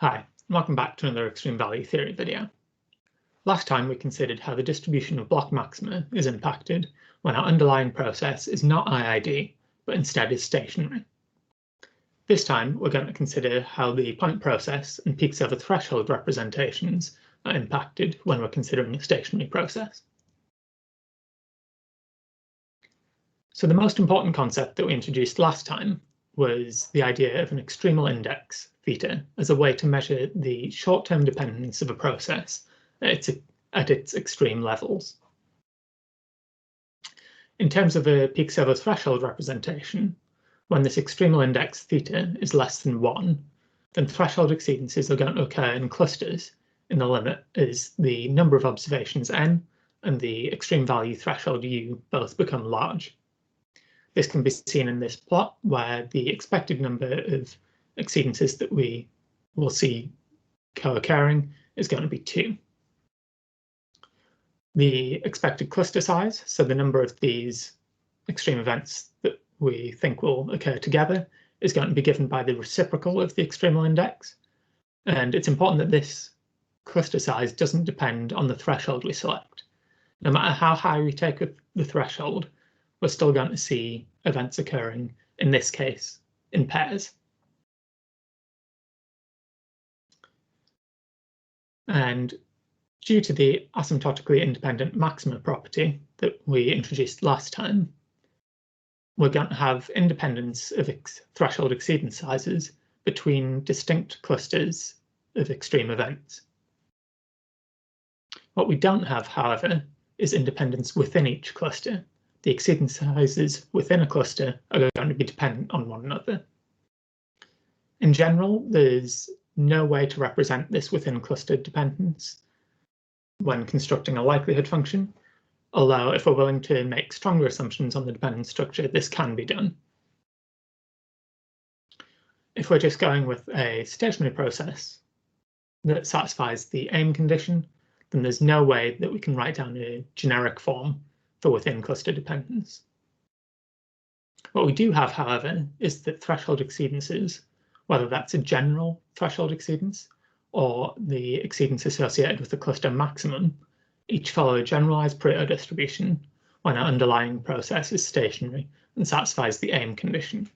Hi, and welcome back to another extreme value theory video. Last time we considered how the distribution of block maxima is impacted when our underlying process is not IID, but instead is stationary. This time we're going to consider how the point process and peaks over threshold representations are impacted when we're considering a stationary process. So the most important concept that we introduced last time was the idea of an extremal index, theta, as a way to measure the short-term dependence of a process at its extreme levels. In terms of a peaks over threshold representation, when this extremal index theta is less than 1, then threshold exceedances are going to occur in clusters in the limit as the number of observations n and the extreme value threshold u both become large. This can be seen in this plot, where the expected number of exceedances that we will see co-occurring is going to be 2. The expected cluster size, so the number of these extreme events that we think will occur together, is going to be given by the reciprocal of the extremal index. And it's important that this cluster size doesn't depend on the threshold we select. No matter how high we take the threshold, we're still going to see events occurring, in this case, in pairs. And due to the asymptotically independent maxima property that we introduced last time, we're going to have independence of threshold exceedance sizes between distinct clusters of extreme events. What we don't have, however, is independence within each cluster. The exceedance sizes within a cluster are going to be dependent on one another. In general, there's no way to represent this within cluster dependence when constructing a likelihood function, although if we're willing to make stronger assumptions on the dependent structure, this can be done. If we're just going with a stationary process that satisfies the aim condition, then there's no way that we can write down a generic form for within cluster dependence. What we do have, however, is that threshold exceedances, whether that's a general threshold exceedance or the exceedance associated with the cluster maximum, each follow a generalized Pareto distribution when our underlying process is stationary and satisfies the aim condition.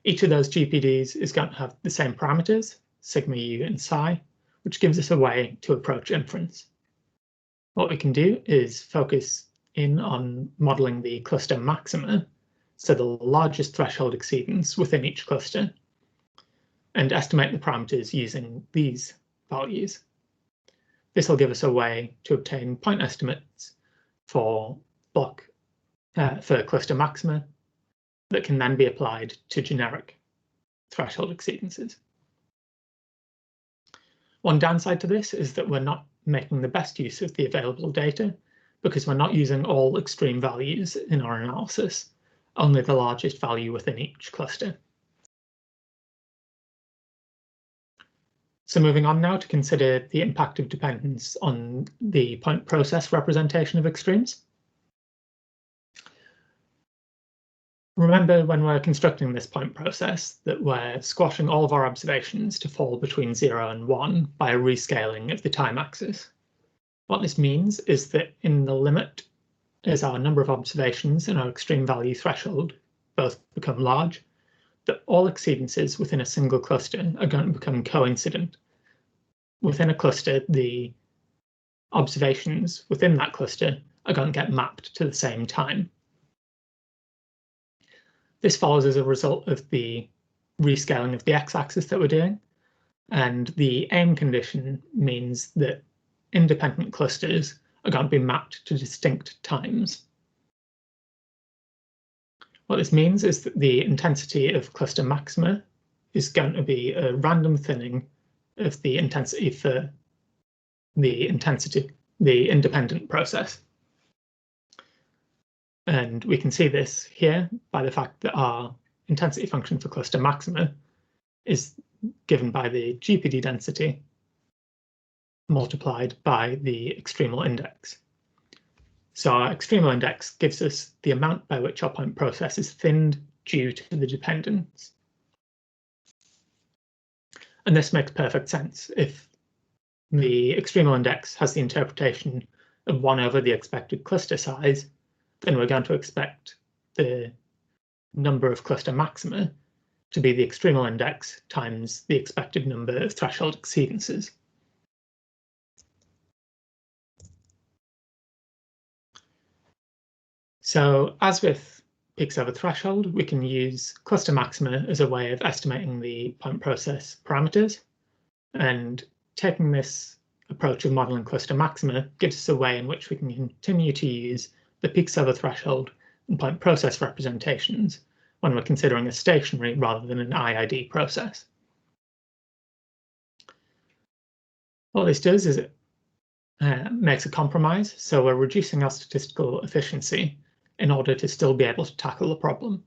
Each of those GPDs is going to have the same parameters, sigma u and psi, which gives us a way to approach inference. What we can do is focus in on modeling the cluster maxima, so the largest threshold exceedance within each cluster, and estimate the parameters using these values. This will give us a way to obtain point estimates for cluster maxima that can then be applied to generic threshold exceedances. One downside to this is that we're not making the best use of the available data because we're not using all extreme values in our analysis, only the largest value within each cluster. So moving on now to consider the impact of dependence on the point process representation of extremes. Remember when we're constructing this point process that we're squashing all of our observations to fall between 0 and 1 by a rescaling of the time axis. What this means is that in the limit, as our number of observations and our extreme value threshold both become large, that all exceedances within a single cluster are going to become coincident. Within a cluster, the observations within that cluster are going to get mapped to the same time. This follows as a result of the rescaling of the x-axis that we're doing, and the aim condition means that independent clusters are going to be mapped to distinct times. What this means is that the intensity of cluster maxima is going to be a random thinning of the intensity for the independent process. And we can see this here by the fact that our intensity function for cluster maxima is given by the GPD density multiplied by the extremal index. So our extremal index gives us the amount by which our point process is thinned due to the dependence. And this makes perfect sense. If the extremal index has the interpretation of 1 over the expected cluster size, then we're going to expect the number of cluster maxima to be the extremal index times the expected number of threshold exceedances. So as with peaks over threshold, we can use cluster maxima as a way of estimating the point process parameters. And taking this approach of modeling cluster maxima gives us a way in which we can continue to use the peaks over threshold and point process representations when we're considering a stationary rather than an IID process. What this does is it makes a compromise, so we're reducing our statistical efficiency in order to still be able to tackle the problem.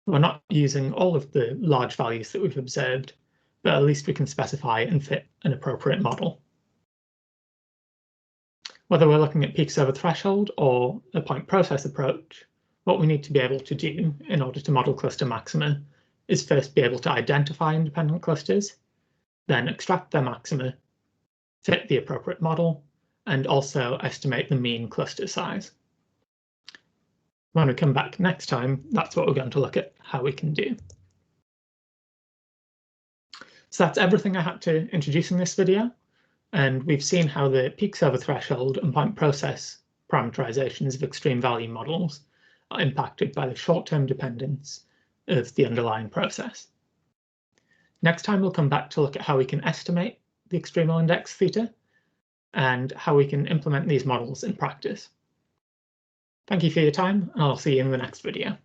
We're not using all of the large values that we've observed, but at least we can specify and fit an appropriate model. Whether we're looking at peaks over threshold or a point process approach, what we need to be able to do in order to model cluster maxima is first be able to identify independent clusters, then extract their maxima, fit the appropriate model, and also estimate the mean cluster size. When we come back next time, that's what we're going to look at how we can do. So that's everything I had to introduce in this video, and we've seen how the peaks over threshold and point process parameterizations of extreme value models are impacted by the short-term dependence of the underlying process. Next time we'll come back to look at how we can estimate the extremal index theta and how we can implement these models in practice. Thank you for your time, and I'll see you in the next video.